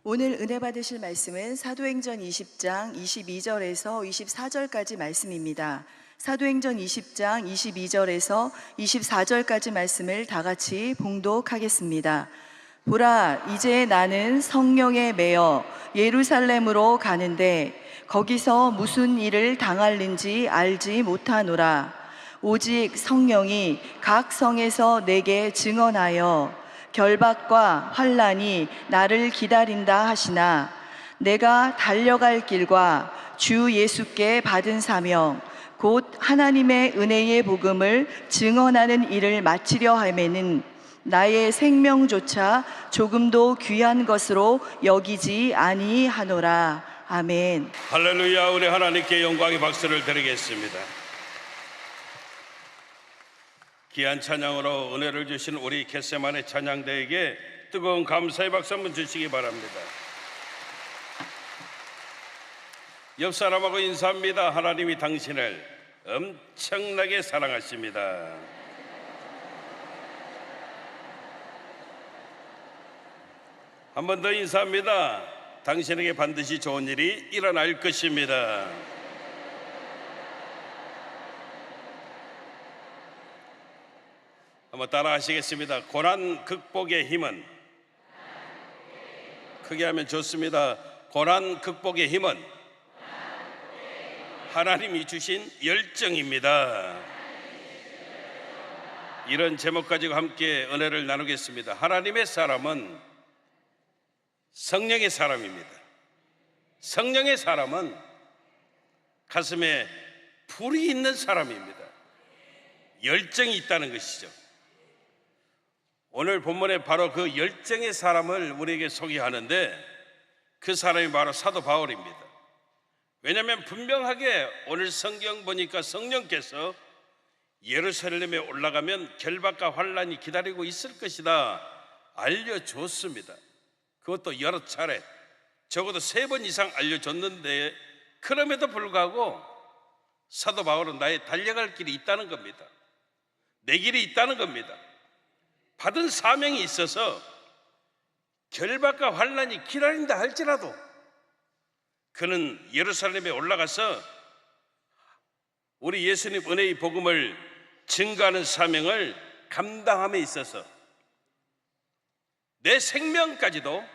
오늘 은혜 받으실 말씀은 사도행전 20장 22절에서 24절까지 말씀입니다. 사도행전 20장 22절에서 24절까지 말씀을 다 같이 봉독하겠습니다. 보라, 이제 나는 성령에 매여 예루살렘으로 가는데 거기서 무슨 일을 당할는지 알지 못하노라. 오직 성령이 각 성에서 내게 증언하여 결박과 환난이 나를 기다린다 하시나 내가 달려갈 길과 주 예수께 받은 사명 곧 하나님의 은혜의 복음을 증언하는 일을 마치려 하매는 나의 생명조차 조금도 귀한 것으로 여기지 아니하노라. 아멘. 할렐루야. 우리 하나님께 영광의 박수를 드리겠습니다. 귀한 찬양으로 은혜를 주신 우리 겟세마네 찬양대에게 뜨거운 감사의 박수 한번 주시기 바랍니다. 옆 사람하고 인사합니다. 하나님이 당신을 엄청나게 사랑하십니다. 한 번 더 인사합니다. 당신에게 반드시 좋은 일이 일어날 것입니다. 한번 따라 하시겠습니다. 고난 극복의 힘은, 크게 하면 좋습니다. 고난 극복의 힘은 하나님이 주신 열정입니다. 이런 제목 가지고 함께 은혜를 나누겠습니다. 하나님의 사람은 성령의 사람입니다. 성령의 사람은 가슴에 불이 있는 사람입니다. 열정이 있다는 것이죠. 오늘 본문에 바로 그 열정의 사람을 우리에게 소개하는데 그 사람이 바로 사도 바울입니다. 왜냐하면 분명하게 오늘 성경 보니까 성령께서 예루살렘에 올라가면 결박과 환난이 기다리고 있을 것이다 알려줬습니다. 그것도 여러 차례, 적어도 3번 이상 알려줬는데 그럼에도 불구하고 사도 바울은 나의 달려갈 길이 있다는 겁니다. 내 길이 있다는 겁니다. 받은 사명이 있어서 결박과 환난이 기다린다 할지라도 그는 예루살렘에 올라가서 우리 예수님 은혜의 복음을 증거하는 사명을 감당함에 있어서 내 생명까지도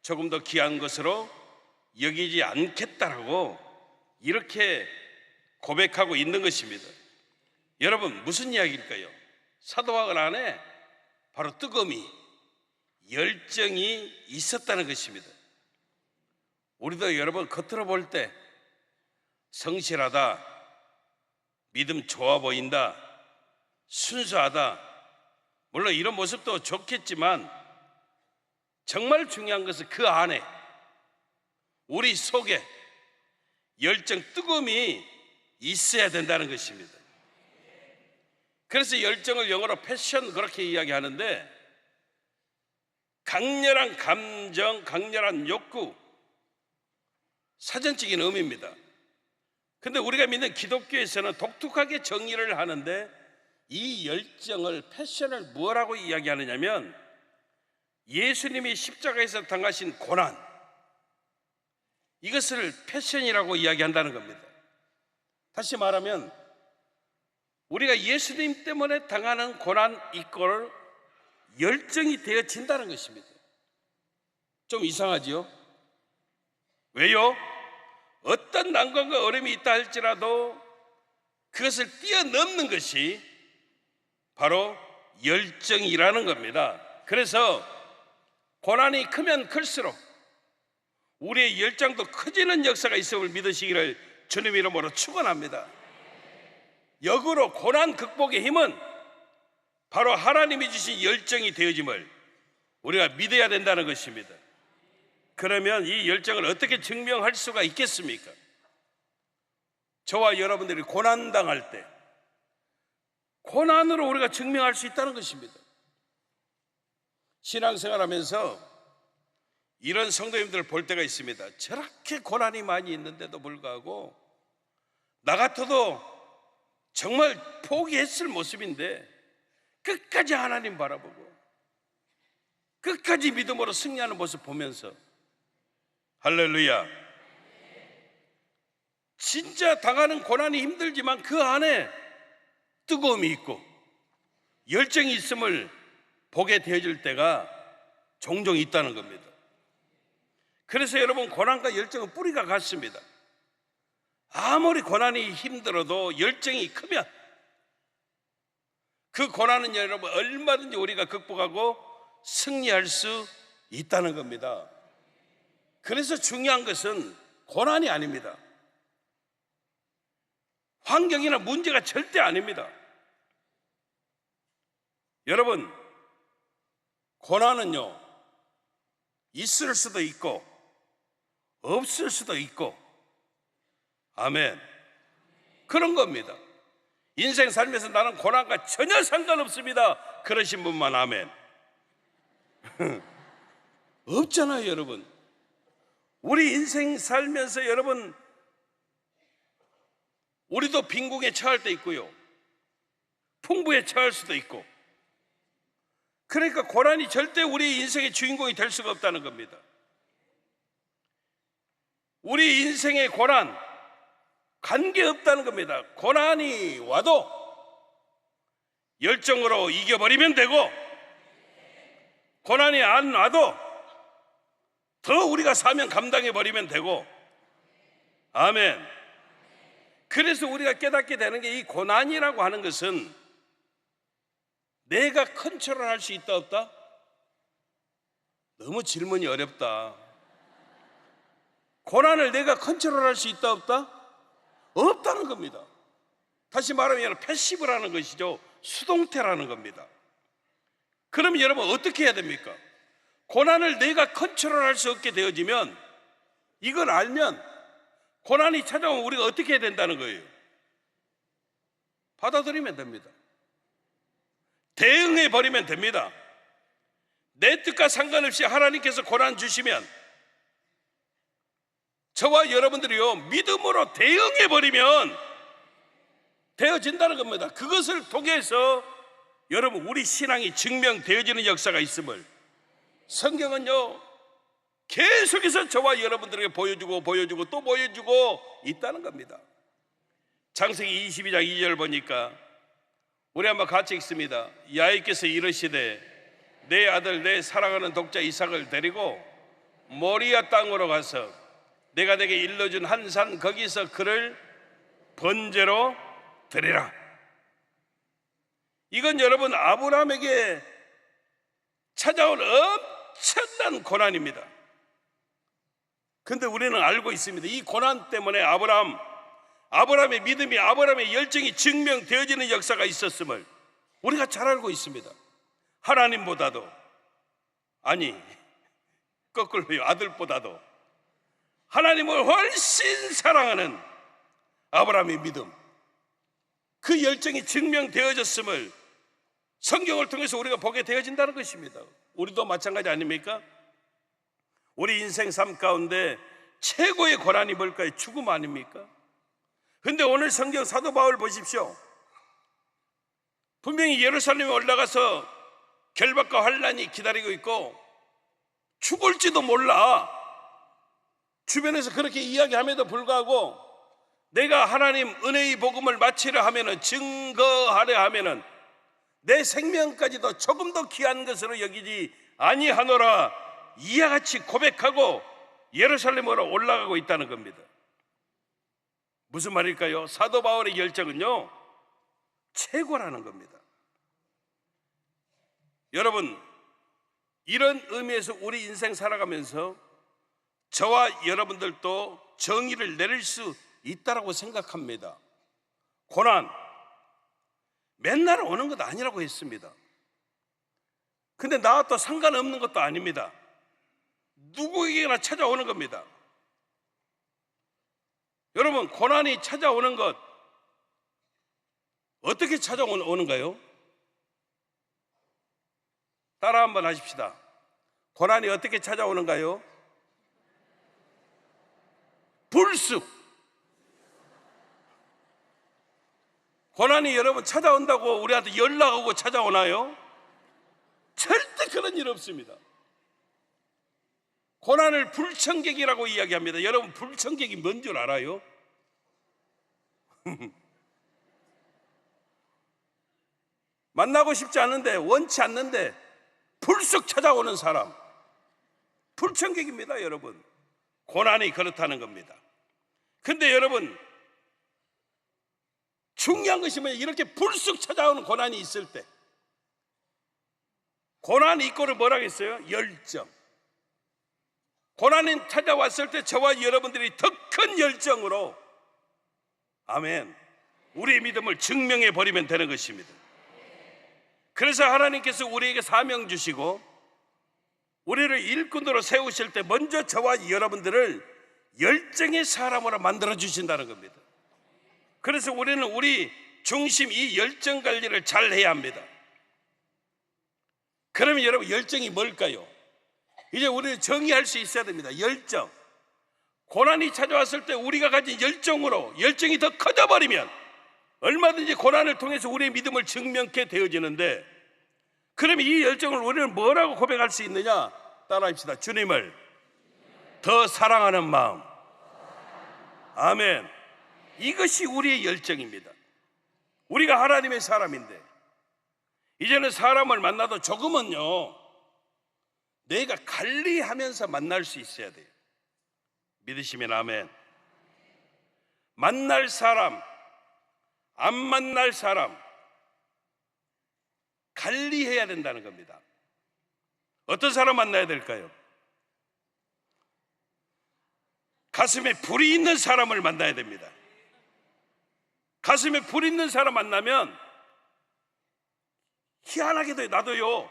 조금 더 귀한 것으로 여기지 않겠다라고 이렇게 고백하고 있는 것입니다. 여러분, 무슨 이야기일까요? 사도 바울 안에 바로 뜨거움이, 열정이 있었다는 것입니다. 우리도 여러분 겉으로 볼 때 성실하다, 믿음 좋아 보인다, 순수하다, 물론 이런 모습도 좋겠지만 정말 중요한 것은 그 안에 우리 속에 열정, 뜨거움이 있어야 된다는 것입니다. 그래서 열정을 영어로 패션 그렇게 이야기하는데 강렬한 감정, 강렬한 욕구, 사전적인 의미입니다. 근데 우리가 믿는 기독교에서는 독특하게 정의를 하는데 이 열정을, 패션을 뭐라고 이야기하느냐면 예수님이 십자가에서 당하신 고난, 이것을 패션이라고 이야기한다는 겁니다. 다시 말하면 우리가 예수님 때문에 당하는 고난, 이걸 열정이 되어진다는 것입니다. 좀 이상하지요? 왜요? 어떤 난관과 어려움이 있다 할지라도 그것을 뛰어넘는 것이 바로 열정이라는 겁니다. 그래서 고난이 크면 클수록 우리의 열정도 커지는 역사가 있음을 믿으시기를 주님 이름으로 축원합니다. 역으로 고난 극복의 힘은 바로 하나님이 주신 열정이 되어짐을 우리가 믿어야 된다는 것입니다. 그러면 이 열정을 어떻게 증명할 수가 있겠습니까? 저와 여러분들이 고난당할 때 고난으로 우리가 증명할 수 있다는 것입니다. 신앙생활하면서 이런 성도님들을 볼 때가 있습니다. 저렇게 고난이 많이 있는데도 불구하고 나 같아도 정말 포기했을 모습인데 끝까지 하나님 바라보고 끝까지 믿음으로 승리하는 모습 보면서 할렐루야. 진짜 당하는 고난이 힘들지만 그 안에 뜨거움이 있고 열정이 있음을 보게 되어질 때가 종종 있다는 겁니다. 그래서 여러분, 고난과 열정은 뿌리가 같습니다. 아무리 고난이 힘들어도 열정이 크면 그 고난은 여러분 얼마든지 우리가 극복하고 승리할 수 있다는 겁니다. 그래서 중요한 것은 고난이 아닙니다. 환경이나 문제가 절대 아닙니다. 여러분, 고난은요, 있을 수도 있고 없을 수도 있고, 아멘, 그런 겁니다. 인생 살면서 나는 고난과 전혀 상관없습니다, 그러신 분만 아멘. 없잖아요. 여러분, 우리 인생 살면서 여러분, 우리도 빈궁에 처할 때 있고요, 풍부에 처할 수도 있고, 그러니까 고난이 절대 우리 인생의 주인공이 될 수가 없다는 겁니다. 우리 인생의 고난 관계없다는 겁니다. 고난이 와도 열정으로 이겨버리면 되고, 고난이 안 와도 더 우리가 사명 감당해버리면 되고, 아멘. 그래서 우리가 깨닫게 되는 게, 이 고난이라고 하는 것은 내가 컨트롤할 수 있다 없다? 너무 질문이 어렵다. 고난을 내가 컨트롤할 수 있다 없다? 없다는 겁니다. 다시 말하면 패시브라는 것이죠. 수동태라는 겁니다. 그럼 여러분 어떻게 해야 됩니까? 고난을 내가 컨트롤할 수 없게 되어지면, 이걸 알면 고난이 찾아오면 우리가 어떻게 해야 된다는 거예요? 받아들이면 됩니다. 대응해 버리면 됩니다. 내 뜻과 상관없이 하나님께서 고난 주시면 저와 여러분들이요, 믿음으로 대응해 버리면 되어진다는 겁니다. 그것을 통해서 여러분, 우리 신앙이 증명되어지는 역사가 있음을 성경은요 계속해서 저와 여러분들에게 보여주고 또 보여주고 있다는 겁니다. 창세기 22장 2절 보니까, 우리 한번 같이 읽습니다. 야훼께서 이르시되 내 아들 내 사랑하는 독자 이삭을 데리고 모리아 땅으로 가서 내가 내게 일러준 한 산 거기서 그를 번제로 드리라. 이건 여러분 아브라함에게 찾아온 엄청난 고난입니다. 근데 우리는 알고 있습니다. 이 고난 때문에 아브라함의 믿음이, 아브라함의 열정이 증명되어지는 역사가 있었음을 우리가 잘 알고 있습니다. 하나님보다도, 아니 거꾸로요, 아들보다도 하나님을 훨씬 사랑하는 아브라함의 믿음, 그 열정이 증명되어졌음을 성경을 통해서 우리가 보게 되어진다는 것입니다. 우리도 마찬가지 아닙니까? 우리 인생 삶 가운데 최고의 고난이 뭘까요? 죽음 아닙니까? 근데 오늘 성경 사도 바울 보십시오. 분명히 예루살렘에 올라가서 결박과 환난이 기다리고 있고 죽을지도 몰라, 주변에서 그렇게 이야기함에도 불구하고 내가 하나님 은혜의 복음을 마치려 하면은, 증거하려 하면은 내 생명까지도 조금 더 귀한 것으로 여기지 아니하노라, 이와 같이 고백하고 예루살렘으로 올라가고 있다는 겁니다. 무슨 말일까요? 사도 바울의 열정은요 최고라는 겁니다. 여러분, 이런 의미에서 우리 인생 살아가면서 저와 여러분들도 정의를 내릴 수 있다라고 생각합니다. 고난 맨날 오는 것 아니라고 했습니다. 근데 나와 또 상관없는 것도 아닙니다. 누구에게나 찾아오는 겁니다. 여러분, 고난이 찾아오는 것 어떻게 찾아오는가요? 따라 한번 하십시다. 고난이 어떻게 찾아오는가요? 불쑥. 고난이 여러분 찾아온다고 우리한테 연락하고 찾아오나요? 절대 그런 일 없습니다. 고난을 불청객이라고 이야기합니다. 여러분, 불청객이 뭔 줄 알아요? 만나고 싶지 않은데, 원치 않는데 불쑥 찾아오는 사람, 불청객입니다. 여러분, 고난이 그렇다는 겁니다. 근데 여러분, 중요한 것이 뭐냐, 이렇게 불쑥 찾아오는 고난이 있을 때, 고난이 이꼴을 뭐라고 했어요? 열정. 고난이 찾아왔을 때 저와 여러분들이 더 큰 열정으로, 아멘, 우리의 믿음을 증명해 버리면 되는 것입니다. 그래서 하나님께서 우리에게 사명 주시고 우리를 일꾼으로 세우실 때 먼저 저와 여러분들을 열정의 사람으로 만들어 주신다는 겁니다. 그래서 우리는 우리 중심 이 열정 관리를 잘 해야 합니다. 그러면 여러분, 열정이 뭘까요? 이제 우리는 정의할 수 있어야 됩니다. 열정. 고난이 찾아왔을 때 우리가 가진 열정으로, 열정이 더 커져버리면 얼마든지 고난을 통해서 우리의 믿음을 증명케 되어지는데, 그러면 이 열정을 우리는 뭐라고 고백할 수 있느냐? 따라합시다. 주님을 더 사랑하는 마음. 아멘. 이것이 우리의 열정입니다. 우리가 하나님의 사람인데, 이제는 사람을 만나도 조금은요, 내가 관리하면서 만날 수 있어야 돼요. 믿으시면 아멘. 만날 사람, 안 만날 사람 관리해야 된다는 겁니다. 어떤 사람 만나야 될까요? 가슴에 불이 있는 사람을 만나야 됩니다. 가슴에 불 있는 사람 만나면 희한하게도 나도요,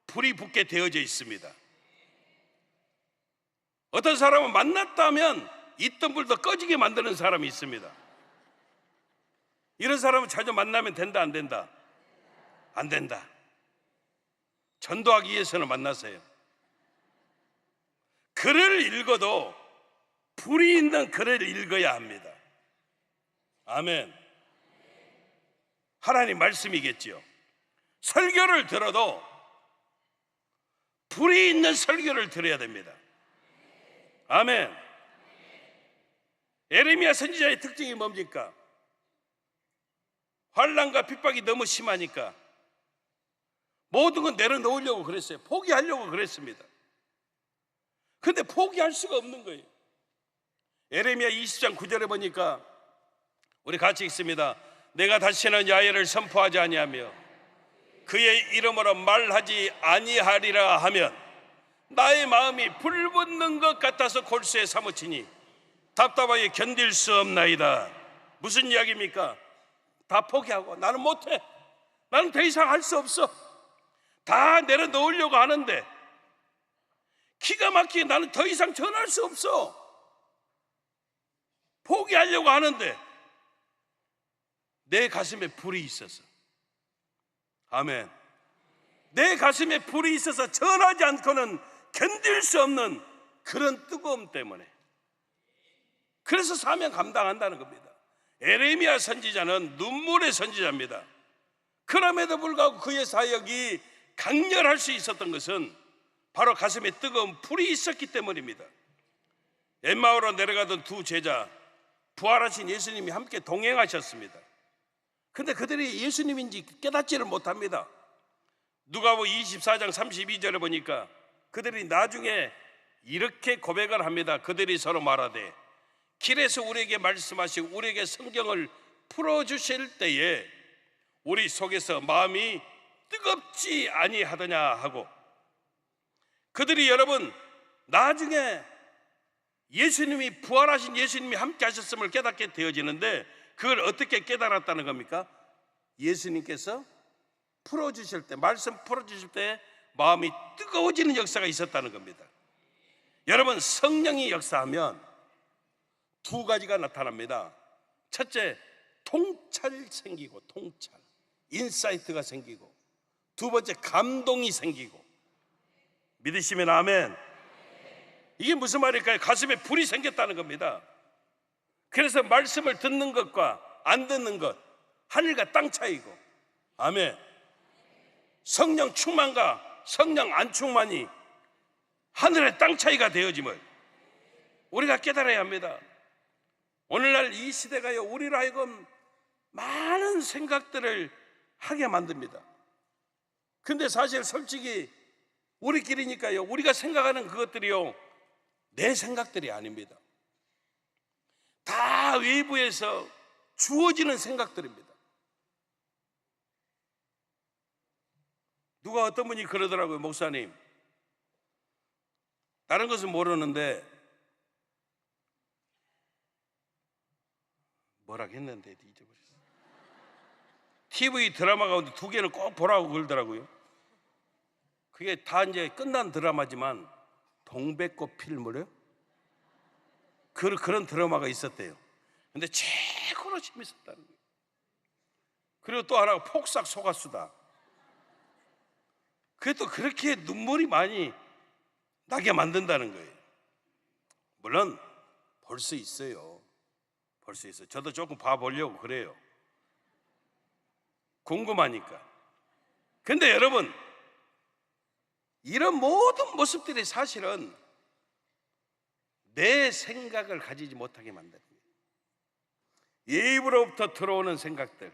불이 붙게 되어져 있습니다. 어떤 사람은 만났다면 있던 불도 꺼지게 만드는 사람이 있습니다. 이런 사람은 자주 만나면 된다, 안 된다? 안 된다. 전도하기 위해서는 만나세요. 글을 읽어도 불이 있는 글을 읽어야 합니다. 아멘. 하나님 말씀이겠지요. 설교를 들어도 불이 있는 설교를 들어야 됩니다. 아멘. 에레미야 선지자의 특징이 뭡니까? 환난과 핍박이 너무 심하니까 모든 건 내려놓으려고 그랬어요. 포기하려고 그랬습니다. 근데 포기할 수가 없는 거예요. 에레미야 20장 9절에 보니까, 우리 같이 읽습니다. 내가 다시는 야훼를 선포하지 아니하며 그의 이름으로 말하지 아니하리라 하면 나의 마음이 불붙는 것 같아서 골수에 사무치니 답답하게 견딜 수 없나이다. 무슨 이야기입니까? 다 포기하고 나는 못해, 나는 더 이상 할 수 없어, 다 내려놓으려고 하는데 기가 막히게 나는 더 이상 전할 수 없어, 포기하려고 하는데 내 가슴에 불이 있어서, 아멘, 내 가슴에 불이 있어서 전하지 않고는 견딜 수 없는 그런 뜨거움 때문에, 그래서 사명 감당한다는 겁니다. 에레미야 선지자는 눈물의 선지자입니다. 그럼에도 불구하고 그의 사역이 강렬할 수 있었던 것은 바로 가슴에 뜨거운 불이 있었기 때문입니다. 엠마오로 내려가던 두 제자, 부활하신 예수님이 함께 동행하셨습니다. 근데 그들이 예수님인지 깨닫지를 못합니다. 누가복음 24장 32절에 보니까 그들이 나중에 이렇게 고백을 합니다. 그들이 서로 말하되 길에서 우리에게 말씀하시고 우리에게 성경을 풀어주실 때에 우리 속에서 마음이 뜨겁지 아니하더냐 하고, 그들이 여러분 나중에 예수님이, 부활하신 예수님이 함께 하셨음을 깨닫게 되어지는데, 그걸 어떻게 깨달았다는 겁니까? 예수님께서 풀어주실 때, 말씀 풀어주실 때 마음이 뜨거워지는 역사가 있었다는 겁니다. 여러분, 성령이 역사하면 두 가지가 나타납니다. 첫째, 통찰 생기고, 통찰, 인사이트가 생기고, 두 번째, 감동이 생기고. 믿으시면 아멘. 이게 무슨 말일까요? 가슴에 불이 생겼다는 겁니다. 그래서 말씀을 듣는 것과 안 듣는 것, 하늘과 땅 차이고, 아멘. 성령 충만과 성령 안 충만이 하늘의 땅 차이가 되어짐을 우리가 깨달아야 합니다. 오늘날 이 시대가요, 우리로 하여금 많은 생각들을 하게 만듭니다. 근데 사실 솔직히 우리끼리니까요, 우리가 생각하는 그것들이요, 내 생각들이 아닙니다. 다 외부에서 주어지는 생각들입니다. 누가 어떤 분이 그러더라고요. 목사님, 다른 것은 모르는데 뭐라 했는데 잊어버렸어요. TV 드라마 가운데 2개는 꼭 보라고 그러더라고요. 그게 다 이제 끝난 드라마지만 동백꽃 필무렵 그런 드라마가 있었대요. 근데 최고로 재밌었다는 거예요. 그리고 또 하나가 폭삭 속았수다. 그게 또 그렇게 눈물이 많이 나게 만든다는 거예요. 물론 볼 수 있어요. 볼 수 있어요. 저도 조금 봐보려고 그래요. 궁금하니까. 근데 여러분, 이런 모든 모습들이 사실은 내 생각을 가지지 못하게 만드는 거예요. 예입으로부터 들어오는 생각들.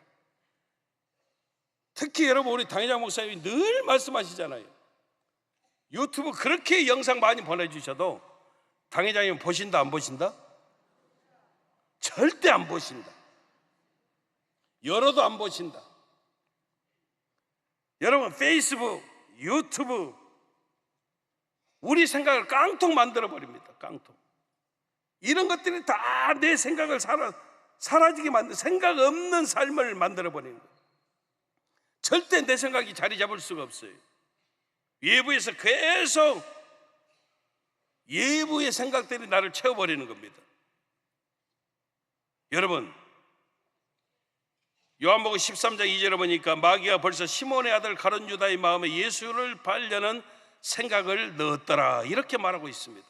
특히 여러분, 우리 당회장 목사님이 늘 말씀하시잖아요. 유튜브 그렇게 영상 많이 보내주셔도 당회장님 보신다 안 보신다? 절대 안 보신다. 열어도 안 보신다. 여러분, 페이스북, 유튜브 우리 생각을 깡통 만들어 버립니다. 깡통. 이런 것들이 다 내 생각을 사라지게 만든, 생각 없는 삶을 만들어 버리는 거예요. 절대 내 생각이 자리 잡을 수가 없어요. 외부에서 계속 외부의 생각들이 나를 채워버리는 겁니다. 여러분, 요한복음 13장 2절에 보니까 마귀가 벌써 시몬의 아들 가룟 유다의 마음에 예수를 팔려는 생각을 넣었더라, 이렇게 말하고 있습니다.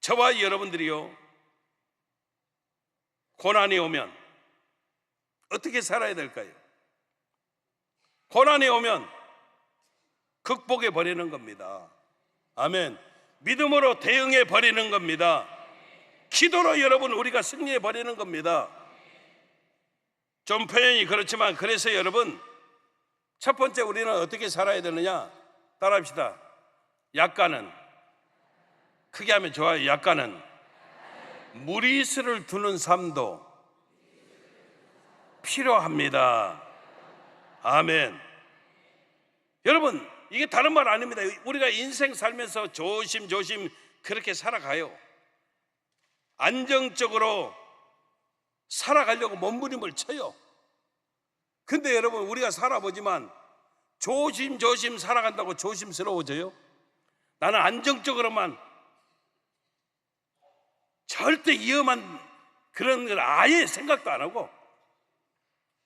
저와 여러분들이요, 고난이 오면 어떻게 살아야 될까요? 고난이 오면 극복해 버리는 겁니다. 아멘. 믿음으로 대응해 버리는 겁니다. 기도로 여러분 우리가 승리해 버리는 겁니다. 좀 표현이 그렇지만, 그래서 여러분, 첫 번째 우리는 어떻게 살아야 되느냐? 따라합시다. 약간은, 크게 하면 좋아요. 약간은 무리수를 두는 삶도 필요합니다. 아멘. 여러분, 이게 다른 말 아닙니다. 우리가 인생 살면서 조심조심 그렇게 살아가요. 안정적으로 살아가려고 몸부림을 쳐요. 근데 여러분, 우리가 살아보지만 조심조심 살아간다고 조심스러워져요? 나는 안정적으로만, 절대 위험한 그런 걸 아예 생각도 안 하고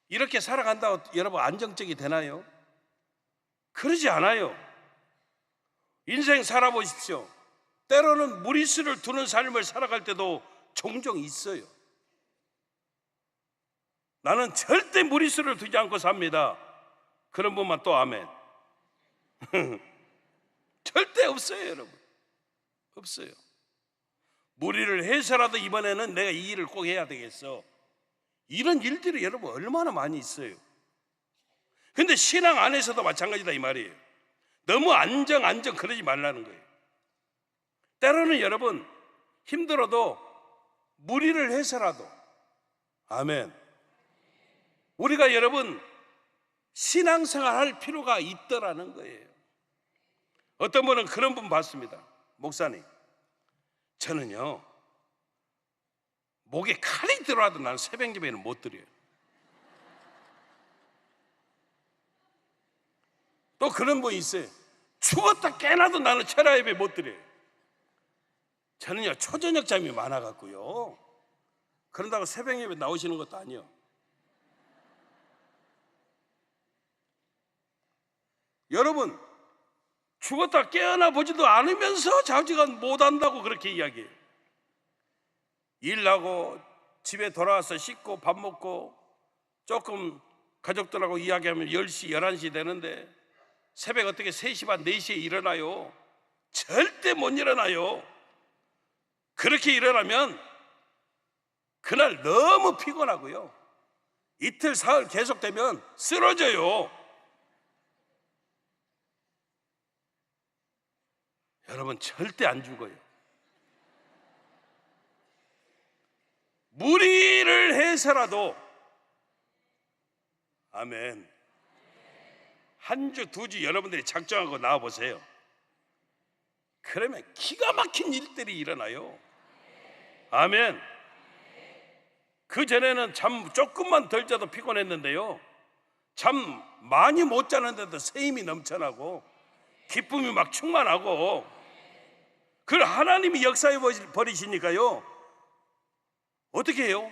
이렇게 살아간다고 여러분 안정적이 되나요? 그러지 않아요. 인생 살아보십시오. 때로는 무리수를 두는 삶을 살아갈 때도 종종 있어요. 나는 절대 무리수를 두지 않고 삽니다. 그런 분만 또 아멘. 절대 없어요, 여러분. 없어요. 무리를 해서라도 이번에는 내가 이 일을 꼭 해야 되겠어. 이런 일들이 여러분 얼마나 많이 있어요. 근데 신앙 안에서도 마찬가지다 이 말이에요. 너무 안정 그러지 말라는 거예요. 때로는 여러분 힘들어도 무리를 해서라도, 아멘, 우리가 여러분 신앙생활 할 필요가 있더라는 거예요. 어떤 분은 그런 분 봤습니다. 목사님, 저는요 목에 칼이 들어와도 나는 새벽 예배는 못 드려요. 또 그런 분이 있어요. 죽었다 깨나도 나는 철야 예배 못 드려요. 저는요 초저녁 잠이 많아갖고요, 그런다고 새벽 예배 나오시는 것도 아니요. 여러분, 죽었다 깨어나 보지도 않으면서 자지간 못한다고 그렇게 이야기해요. 일하고 집에 돌아와서 씻고 밥 먹고 조금 가족들하고 이야기하면 10시 11시 되는데 새벽 어떻게 3시 반, 4시에 일어나요? 절대 못 일어나요. 그렇게 일어나면 그날 너무 피곤하고요. 이틀, 사흘 계속되면 쓰러져요. 여러분, 절대 안 죽어요. 무리를 해서라도, 아멘, 한 주, 두 주 여러분들이 작정하고 나와보세요. 그러면 기가 막힌 일들이 일어나요. 아멘. 그 전에는 잠 조금만 덜 자도 피곤했는데요, 잠 많이 못 자는데도 새 힘이 넘쳐나고 기쁨이 막 충만하고, 그걸 하나님이 역사해 버리시니까요, 어떻게 해요?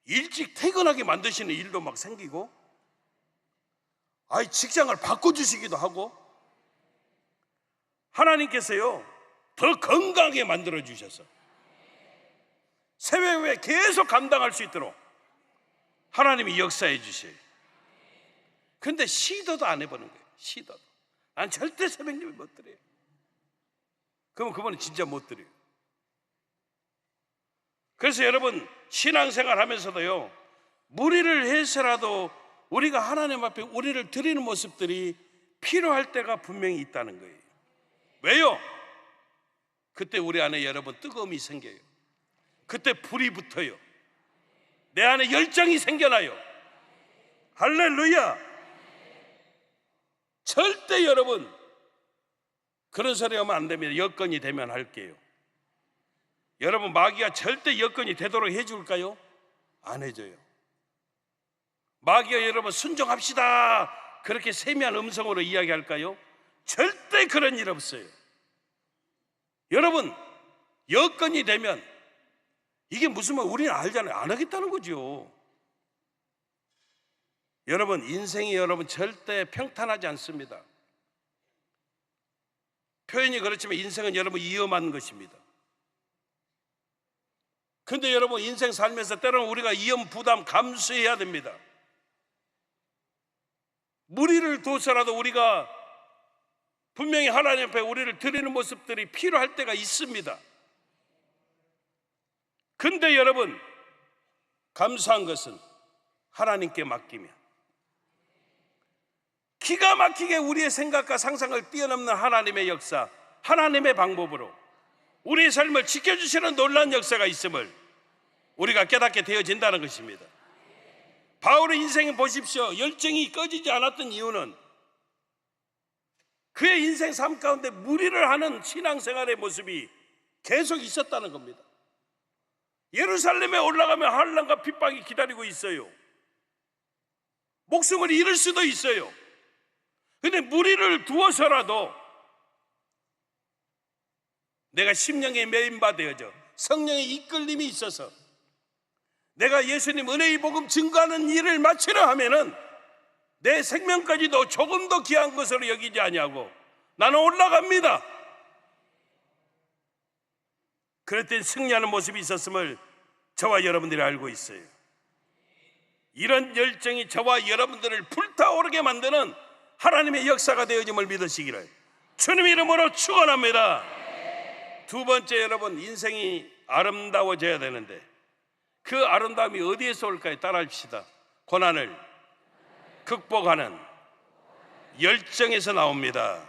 일찍 퇴근하게 만드시는 일도 막 생기고, 직장을 바꿔주시기도 하고, 하나님께서요 더 건강하게 만들어 주셔서 새벽 후에 계속 감당할 수 있도록 하나님이 역사해 주셔요. 근데 시도도 안 해보는 거예요. 시도도. 난 절대 새벽 예배 못 드려요. 그러면 그분은 진짜 못 드려요. 그래서 여러분, 신앙생활 하면서도요, 무리를 해서라도 우리가 하나님 앞에 우리를 드리는 모습들이 필요할 때가 분명히 있다는 거예요. 왜요? 그때 우리 안에 여러분 뜨거움이 생겨요. 그때 불이 붙어요. 내 안에 열정이 생겨나요. 할렐루야. 절대 여러분 그런 소리 하면 안 됩니다. 여건이 되면 할게요. 여러분, 마귀가 절대 여건이 되도록 해줄까요? 안 해줘요. 마귀가 여러분 순종합시다 그렇게 세미한 음성으로 이야기할까요? 절대 그런 일 없어요. 여러분, 여건이 되면 이게 무슨 말, 우리는 알잖아요. 안 하겠다는 거죠. 여러분, 인생이 여러분 절대 평탄하지 않습니다. 표현이 그렇지만 인생은 여러분 위험한 것입니다. 근데 여러분, 인생 살면서 때로는 우리가 위험 부담 감수해야 됩니다. 무리를 둬서라도 우리가 분명히 하나님 앞에 우리를 드리는 모습들이 필요할 때가 있습니다. 근데 여러분, 감사한 것은 하나님께 맡기면 기가 막히게 우리의 생각과 상상을 뛰어넘는 하나님의 역사, 하나님의 방법으로 우리의 삶을 지켜주시는 놀라운 역사가 있음을 우리가 깨닫게 되어진다는 것입니다. 바울의 인생을 보십시오. 열정이 꺼지지 않았던 이유는 그의 인생 삶 가운데 무리를 하는 신앙생활의 모습이 계속 있었다는 겁니다. 예루살렘에 올라가면 환난과 핍박이 기다리고 있어요. 목숨을 잃을 수도 있어요. 근데 무리를 두어서라도 내가 심령에 매인받아져 성령의 이끌림이 있어서 내가 예수님 은혜의 복음 증거하는 일을 마치려 하면은 내 생명까지도 조금 더 귀한 것으로 여기지 아니하고 나는 올라갑니다. 그랬더니 승리하는 모습이 있었음을 저와 여러분들이 알고 있어요. 이런 열정이 저와 여러분들을 불타오르게 만드는 하나님의 역사가 되어짐을 믿으시기를 주님 이름으로 축원합니다. 두 번째, 여러분, 인생이 아름다워져야 되는데 그 아름다움이 어디에서 올까요? 따라합시다. 고난을 극복하는 열정에서 나옵니다.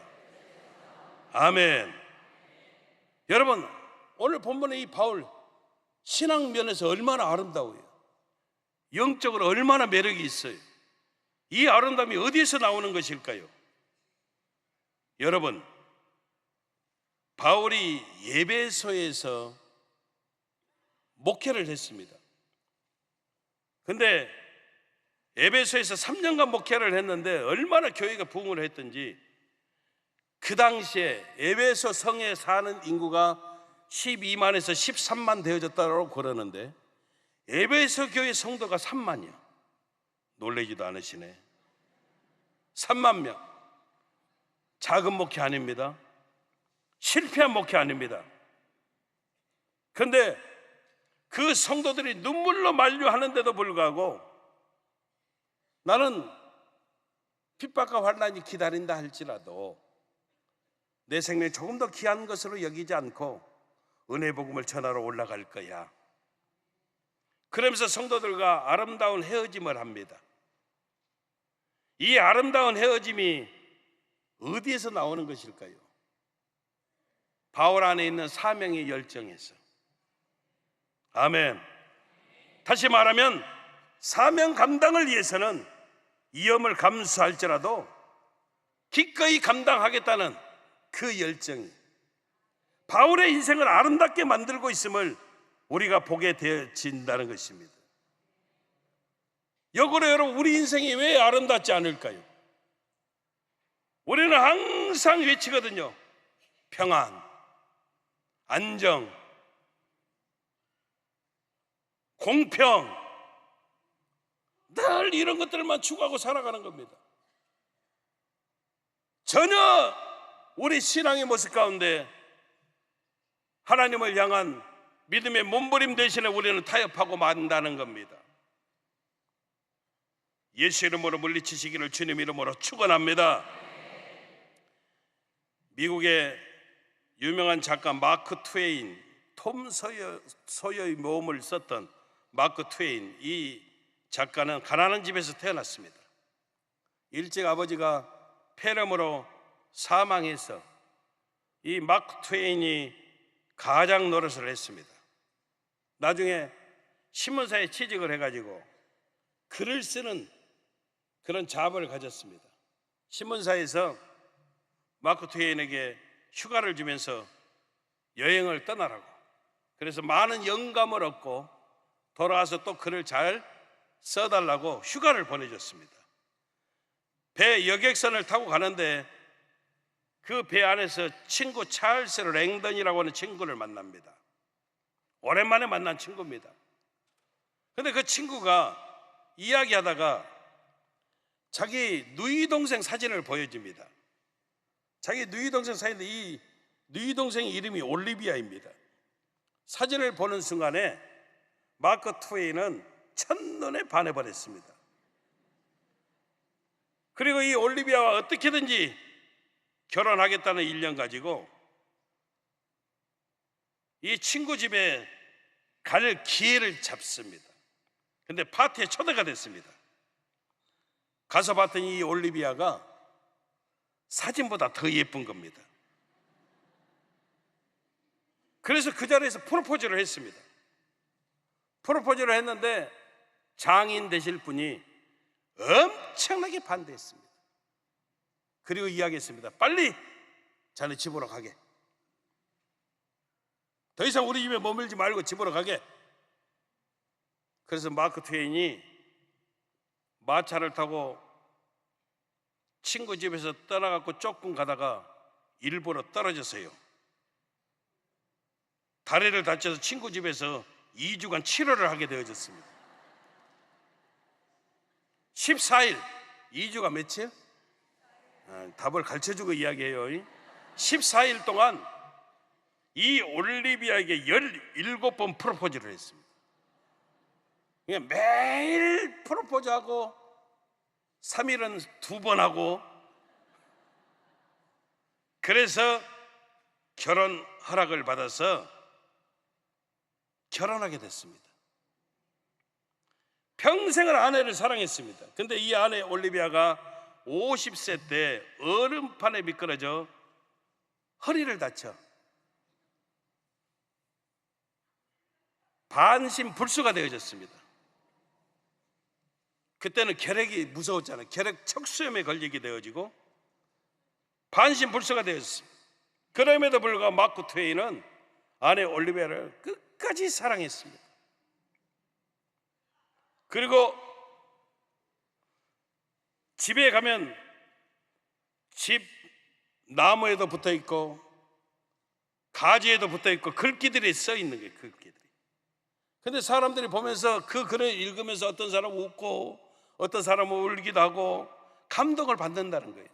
아멘. 여러분, 오늘 본문의 이 바울, 신앙 면에서 얼마나 아름다워요. 영적으로 얼마나 매력이 있어요. 이 아름다움이 어디에서 나오는 것일까요? 여러분, 바울이 예배소에서 목회를 했습니다. 근데 에베소에서 3년간 목회를 했는데 얼마나 교회가 부흥을 했던지, 그 당시에 에베소 성에 사는 인구가 12만에서 13만 되어졌다고 그러는데 에베소 교회 성도가 3만이야. 놀라지도 않으시네. 3만 명. 작은 목회 아닙니다. 실패한 목회 아닙니다. 그런데 그 성도들이 눈물로 만류하는데도 불구하고 나는 핍박과 환난이 기다린다 할지라도 내 생명이 조금 더 귀한 것으로 여기지 않고 은혜 복음을 전하러 올라갈 거야. 그러면서 성도들과 아름다운 헤어짐을 합니다. 이 아름다운 헤어짐이 어디에서 나오는 것일까요? 바울 안에 있는 사명의 열정에서. 아멘. 다시 말하면 사명 감당을 위해서는 위험을 감수할지라도 기꺼이 감당하겠다는 그 열정이 바울의 인생을 아름답게 만들고 있음을 우리가 보게 되어진다는 것입니다. 역으로 여러분, 우리 인생이 왜 아름답지 않을까요? 우리는 항상 외치거든요. 평안, 안정, 공평, 늘 이런 것들만 추구하고 살아가는 겁니다. 전혀 우리 신앙의 모습 가운데 하나님을 향한 믿음의 몸부림 대신에 우리는 타협하고 만다는 겁니다. 예수 이름으로 물리치시기를 주님 이름으로 축원합니다. 미국의 유명한 작가 마크 트웨인, 톰 소여의 모험을 썼던 마크 트웨인, 이 작가는 가난한 집에서 태어났습니다. 일찍 아버지가 폐렴으로 사망해서 이 마크 트웨인이 가장 노릇을 했습니다. 나중에 신문사에 취직을 해가지고 글을 쓰는 그런 자업을 가졌습니다. 신문사에서 마크 트웨인에게 휴가를 주면서 여행을 떠나라고, 그래서 많은 영감을 얻고 돌아와서 또 글을 잘 써달라고 휴가를 보내줬습니다. 배 여객선을 타고 가는데 그 배 안에서 친구 찰스 랭던이라고 하는 친구를 만납니다. 오랜만에 만난 친구입니다. 근데 그 친구가 이야기하다가 자기 누이 동생 사진을 보여줍니다. 자기 누이 동생 사진인데 이 누이 동생 이름이 올리비아입니다. 사진을 보는 순간에 마크 트웨인은 첫눈에 반해버렸습니다. 그리고 이 올리비아와 어떻게든지 결혼하겠다는 일념 가지고 이 친구 집에 갈 기회를 잡습니다. 근데 파티에 초대가 됐습니다. 가서 봤더니 이 올리비아가 사진보다 더 예쁜 겁니다. 그래서 그 자리에서 프로포즈를 했습니다. 프로포즈를 했는데 장인 되실 분이 엄청나게 반대했습니다. 그리고 이야기했습니다. 빨리 자네 집으로 가게. 더 이상 우리 집에 머물지 말고 집으로 가게. 그래서 마크 트웨인이 마차를 타고 친구 집에서 떠나갖고 조금 가다가 일부러 떨어졌어요. 다리를 다쳐서 친구 집에서 2주간 치료를 하게 되어졌습니다. 14일, 2주가 며칠? 답을 가르쳐주고 이야기해요. 14일 동안 이 올리비아에게 17번 프로포즈를 했습니다. 그냥 매일 프로포즈하고 3일은 2번 하고, 그래서 결혼 허락을 받아서 결혼하게 됐습니다. 평생을 아내를 사랑했습니다. 근데 이 아내 올리비아가 50세 때 얼음판에 미끄러져 허리를 다쳐 반신불수가 되어졌습니다. 그때는 결핵이 무서웠잖아요. 결핵 척수염에 걸리게 되어지고 반신불수가 되었습니다. 그럼에도 불구하고 마크 트웨인은 아내 올리비아를 끝까지 사랑했습니다. 그리고 집에 가면 집 나무에도 붙어 있고 가지에도 붙어 있고 글귀들이 써 있는 거예요. 글귀들이. 근데 사람들이 보면서 그 글을 읽으면서 어떤 사람은 웃고 어떤 사람은 울기도 하고 감동을 받는다는 거예요.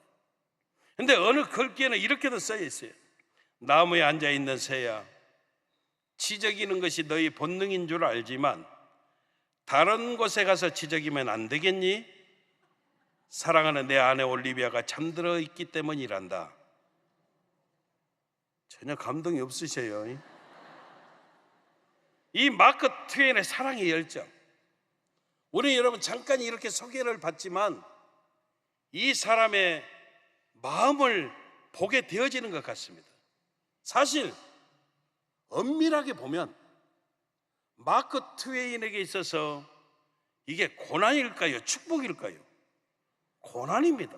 근데 어느 글귀에는 이렇게도 써 있어요. 나무에 앉아 있는 새야, 지저귀는 것이 너희 본능인 줄 알지만 다른 곳에 가서 지저귀면 안 되겠니? 사랑하는 내 아내 올리비아가 잠들어 있기 때문이란다. 전혀 감동이 없으세요. 이 마크 트웨인의 사랑의 열정, 우리 여러분 잠깐 이렇게 소개를 받지만 이 사람의 마음을 보게 되어지는 것 같습니다. 사실 엄밀하게 보면 마크 트웨인에게 있어서 이게 고난일까요? 축복일까요? 고난입니다.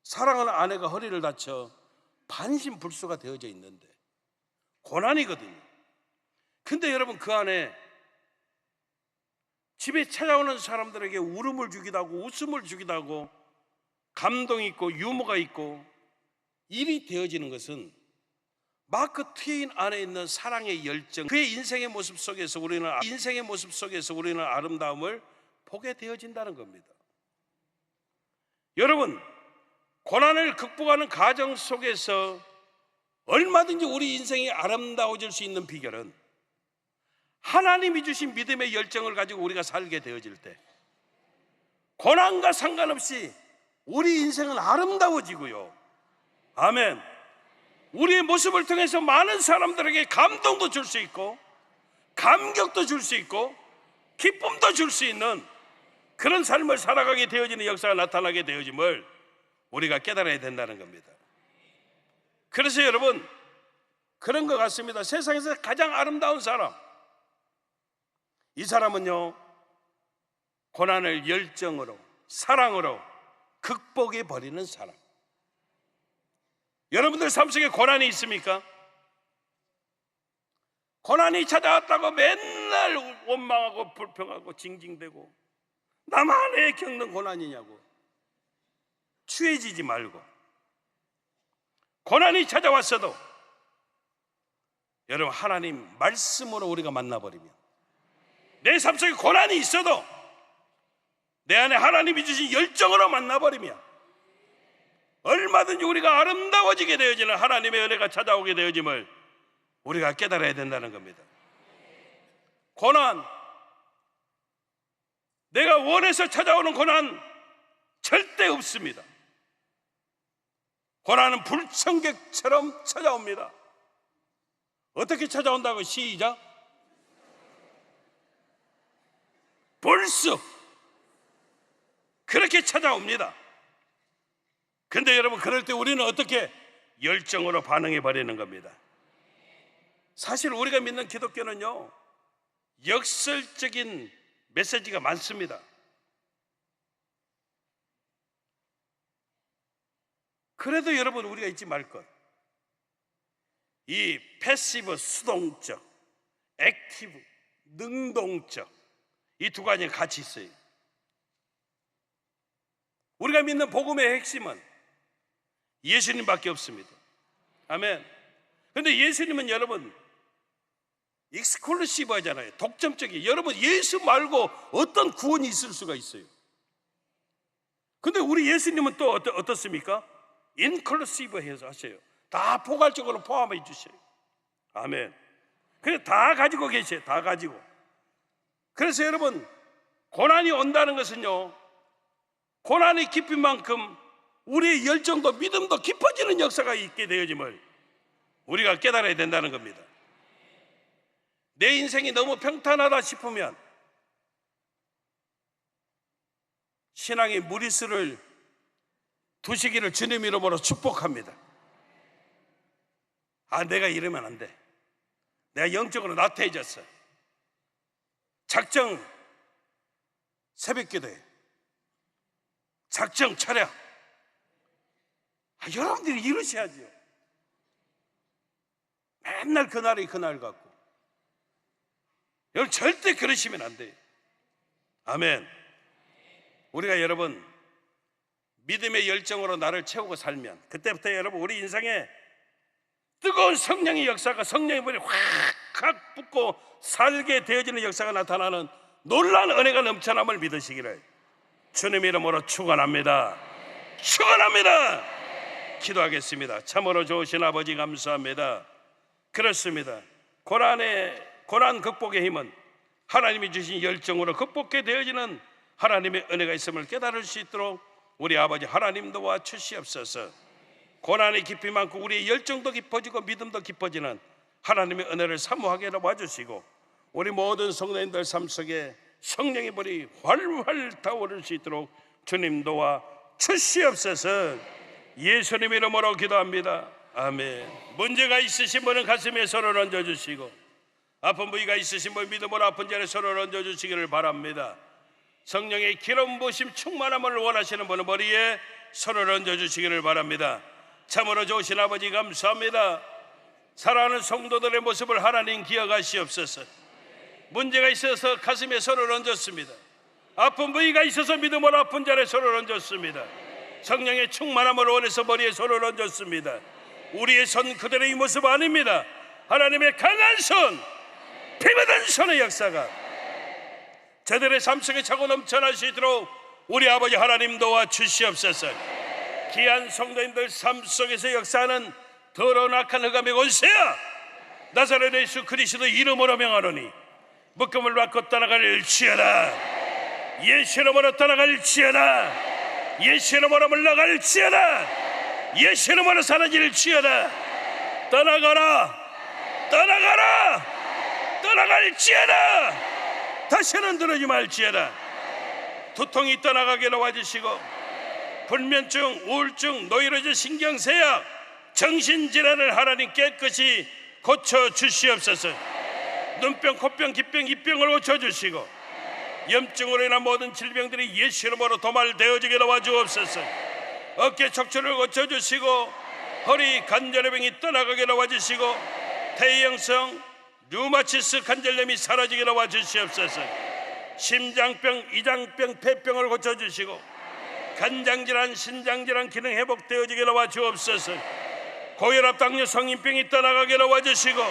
사랑하는 아내가 허리를 다쳐 반신불수가 되어져 있는데 고난이거든요. 근데 여러분, 그 안에 집에 찾아오는 사람들에게 울음을 주기도 하고 웃음을 주기도 하고 감동이 있고 유머가 있고 일이 되어지는 것은 마크 트웨인 안에 있는 사랑의 열정, 그의 인생의 모습 속에서 우리는 아름다움을 보게 되어진다는 겁니다. 여러분, 고난을 극복하는 과정 속에서 얼마든지 우리 인생이 아름다워질 수 있는 비결은 하나님이 주신 믿음의 열정을 가지고 우리가 살게 되어질 때 고난과 상관없이 우리 인생은 아름다워지고요. 아멘. 우리의 모습을 통해서 많은 사람들에게 감동도 줄 수 있고 감격도 줄 수 있고 기쁨도 줄 수 있는 그런 삶을 살아가게 되어지는 역사가 나타나게 되어짐을 우리가 깨달아야 된다는 겁니다. 그래서 여러분, 그런 것 같습니다. 세상에서 가장 아름다운 사람, 이 사람은요, 고난을 열정으로 사랑으로 극복해 버리는 사람. 여러분들 삶 속에 고난이 있습니까? 고난이 찾아왔다고 맨날 원망하고 불평하고 징징대고 나만의 겪는 고난이냐고 취해지지 말고, 고난이 찾아왔어도 여러분, 하나님 말씀으로 우리가 만나버리면, 내 삶 속에 고난이 있어도 내 안에 하나님이 주신 열정으로 만나버리면 얼마든지 우리가 아름다워지게 되어지는 하나님의 은혜가 찾아오게 되어짐을 우리가 깨달아야 된다는 겁니다. 고난, 내가 원해서 찾아오는 고난 절대 없습니다. 고난은 불청객처럼 찾아옵니다. 어떻게 찾아온다고? 시작. 불쑥 그렇게 찾아옵니다. 근데 여러분, 그럴 때 우리는 어떻게? 열정으로 반응해 버리는 겁니다. 사실 우리가 믿는 기독교는요, 역설적인 메시지가 많습니다. 그래도 여러분, 우리가 잊지 말 것, 이 패시브 수동적, 액티브 능동적, 이 두 가지가 같이 있어요. 우리가 믿는 복음의 핵심은 예수님밖에 없습니다. 아멘. 그런데 예수님은 여러분 익스클루시브 하잖아요. 독점적이에요. 여러분, 예수 말고 어떤 구원이 있을 수가 있어요. 근데 우리 예수님은 또 어떻습니까? 인클루시브 해서 하세요. 다 포괄적으로 포함해 주셔요. 아멘. 그래서 다 가지고 계세요. 다 가지고. 그래서 여러분, 고난이 온다는 것은요, 고난이 깊은 만큼 우리의 열정도 믿음도 깊어지는 역사가 있게 되어짐을 우리가 깨달아야 된다는 겁니다. 내 인생이 너무 평탄하다 싶으면 신앙의 무리수를 두시기를 주님 이름으로 축복합니다. 아, 내가 이러면 안 돼. 내가 영적으로 나태해졌어. 작정 새벽기도해. 작정 차려. 여러분들이 이러셔야죠. 맨날 그날이 그날 같고. 여러분, 절대 그러시면 안 돼요. 아멘. 우리가 여러분 믿음의 열정으로 나를 채우고 살면, 그때부터 여러분 우리 인생에 뜨거운 성령의 역사가, 성령의 불이 확 붙고 살게 되어지는 역사가 나타나는 놀라운 은혜가 넘쳐남을 믿으시기를 주님 이름으로 축원합니다. 축원합니다. 기도하겠습니다. 참으로 좋으신 아버지 감사합니다. 그렇습니다. 고난 극복의 힘은 하나님이 주신 열정으로 극복해 되어지는 하나님의 은혜가 있음을 깨달을 수 있도록 우리 아버지 하나님 도와주시옵소서. 고난의 깊이 많고 우리의 열정도 깊어지고 믿음도 깊어지는 하나님의 은혜를 사모하게 도와주시고, 우리 모든 성도님들 삶 속에 성령의 불이 활활 타오를 수 있도록 주님 도와주시옵소서. 예수님 이름으로 기도합니다. 아멘. 문제가 있으신 분은 가슴에 손을 얹어주시고, 아픈 부위가 있으신 분 믿음으로 아픈 자리에 손을 얹어주시기를 바랍니다. 성령의 기름 부으심 충만함을 원하시는 분은 머리에 손을 얹어주시기를 바랍니다. 참으로 좋으신 아버지 감사합니다. 사랑하는 성도들의 모습을 하나님 기억하시옵소서. 문제가 있어서 가슴에 손을 얹었습니다. 아픈 부위가 있어서 믿음으로 아픈 자리에 손을 얹었습니다. 성령의 충만함을 원해서 머리에 손을 얹었습니다. 우리의 손 그대로의 모습 아닙니다. 하나님의 강한 손, 피묻은 손의 역사가 저들의 삶 속에 차고 넘쳐날 수 있도록 우리 아버지 하나님 도와주시옵소서. 귀한 성도님들 삶 속에서 역사하는 더러운 악한 흑암의 권세야, 나사렛 예수 그리스도 이름으로 명하노니 묶음을 받고 떠나갈지어다. 예수 이름으로 떠나갈지어다. 예수 이름으로 물러갈지어다. 예수 이름으로 사라질지어다. 떠나가라, 떠나가라, 떠나갈지어다. 다시는 들어오지 말지어다. 두통이 떠나가게 도와주시고, 불면증, 우울증, 노이로제 신경쇠약, 정신질환을 하나님 깨끗이 고쳐주시옵소서. 눈병, 코병, 기병, 입병을 고쳐주시고, 염증으로 인한 모든 질병들이 예수 이름으로 도말되어지게 도와주옵소서. 어깨 척추를 고쳐주시고, 허리 관절병이 떠나가게 도와주시고, 태형성 류마티스 관절염이 사라지게 도와주시옵소서. 심장병, 이장병, 폐병을 고쳐주시고, 간장질환, 신장질환 기능 회복되어지게 도와주옵소서. 고혈압, 당뇨, 성인병이 떠나가게 도와주시고,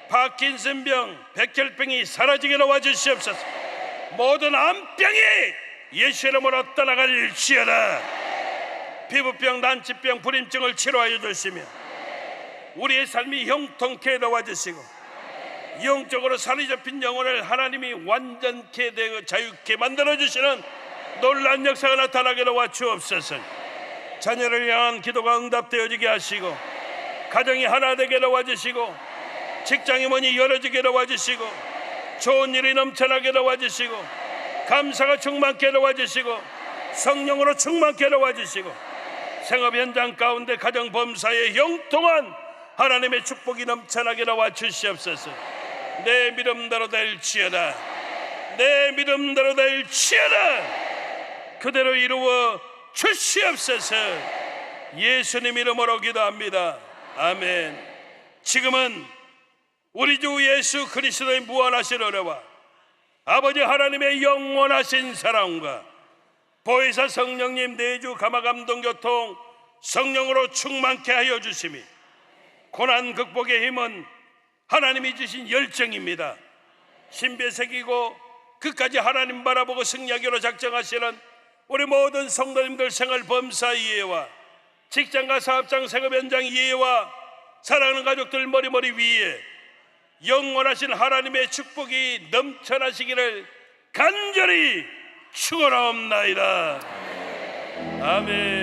파킨슨병, 백혈병이 사라지게 도와주시옵소서. 모든 암병이 예수 이름으로 떠나갈지어다. 피부병, 난치병, 불임증을 치료하여 주시며, 우리의 삶이 형통케 도와주시고, 영적으로 살이 잡힌 영혼을 하나님이 완전케 되고 자유케 만들어주시는 놀라운 역사가 나타나게 도와주옵소서. 자녀를 향한 기도가 응답되어지게 하시고, 가정이 하나 되게 도와주시고, 직장이 문이 열어지게 도와주시고, 좋은 일이 넘쳐나게 도와주시고, 감사가 충만케 도와주시고, 성령으로 충만케 도와주시고, 생업 현장 가운데 가정 범사에 형통한 하나님의 축복이 넘쳐나게 도와주시옵소서. 내 믿음대로 될지어다. 내 믿음대로 될지어다. 그대로 이루어 주시옵소서. 예수님 이름으로 기도합니다. 아멘. 지금은 우리 주 예수 그리스도의 무한하신 은혜와 아버지 하나님의 영원하신 사랑과 보혜사 성령님 내주 감화감동교통 성령으로 충만케 하여 주심이, 고난 극복의 힘은 하나님이 주신 열정입니다. 신비에 새기고 끝까지 하나님 바라보고 승리하기로 작정하시는 우리 모든 성도님들 생활 범사 이해와 직장과 사업장 생업 현장 이해와 사랑하는 가족들 머리머리 위에 영원하신 하나님의 축복이 넘쳐나시기를 간절히 축원하옵나이다. 아멘.